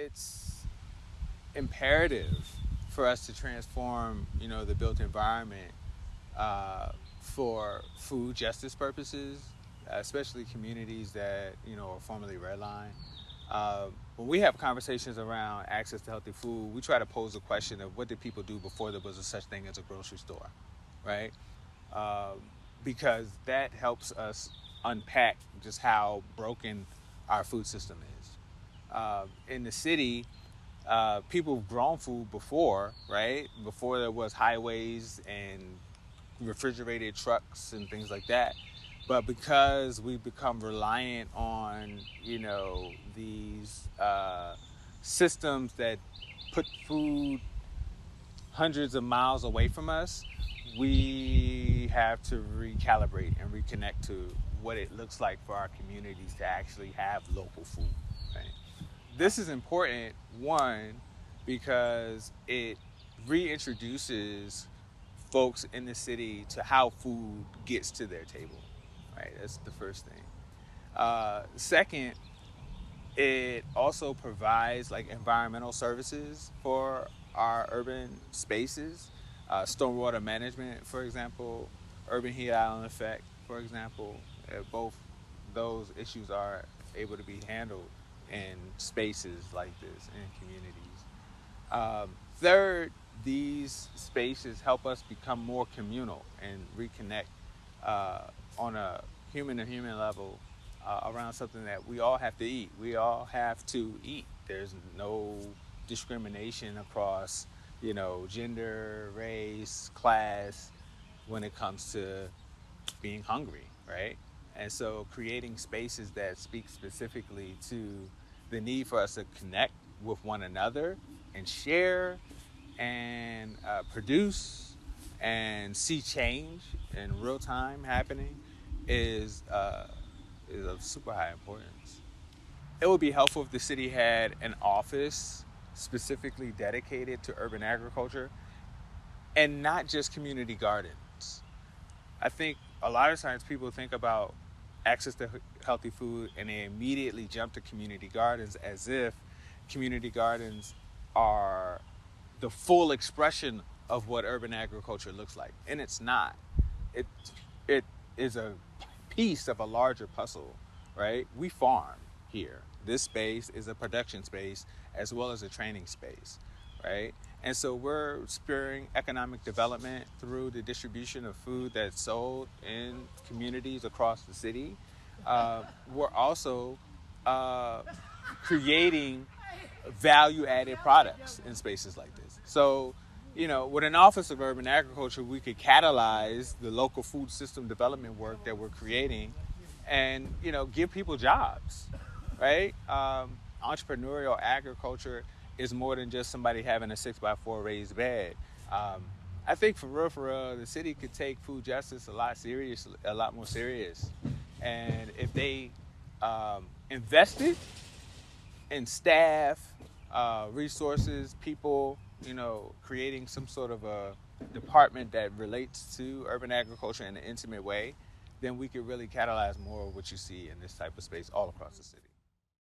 it's imperative for us to transform, the built environment for food justice purposes, especially communities that are formerly redlined. When we have conversations around access to healthy food, we try to pose the question of what did people do before there was a such thing as a grocery store, right? Um, because that helps us unpack just how broken our food system is. In the city, people have grown food before, right? Before there was highways and refrigerated trucks and things like that. But because we've become reliant on, these systems that put food hundreds of miles away from us, we have to recalibrate and reconnect to what it looks like for our communities to actually have local food. Right? This is important, one, because it reintroduces folks in the city to how food gets to their table. Right? That's the first thing. Second, it also provides like environmental services for our urban spaces, stormwater management, for example, urban heat island effect, for example. Both those issues are able to be handled in spaces like this in communities. Third, these spaces help us become more communal and reconnect on a human to human level around something that we all have to eat. We all have to eat. There's no discrimination across, gender, race, class when it comes to being hungry, right? And so creating spaces that speak specifically to the need for us to connect with one another and share and produce and see change in real time happening is of super high importance. It would be helpful if the city had an office specifically dedicated to urban agriculture and not just community gardens. I think a lot of times people think about access to healthy food and they immediately jump to community gardens as if community gardens are the full expression of what urban agriculture looks like. And it's not. It, it is a piece of a larger puzzle, right? We farm here. This space is a production space as well as a training space, right? And so we're spurring economic development through the distribution of food that's sold in communities across the city. We're also creating value-added products in spaces like this. So, with an Office of Urban Agriculture, we could catalyze the local food system development work that we're creating and, give people jobs, right? Entrepreneurial agriculture is more than just somebody having a 6x4 raised bed. I think for real, the city could take food justice a lot more serious. And if they invested in staff, resources, people, creating some sort of a department that relates to urban agriculture in an intimate way, then we could really catalyze more of what you see in this type of space all across the city.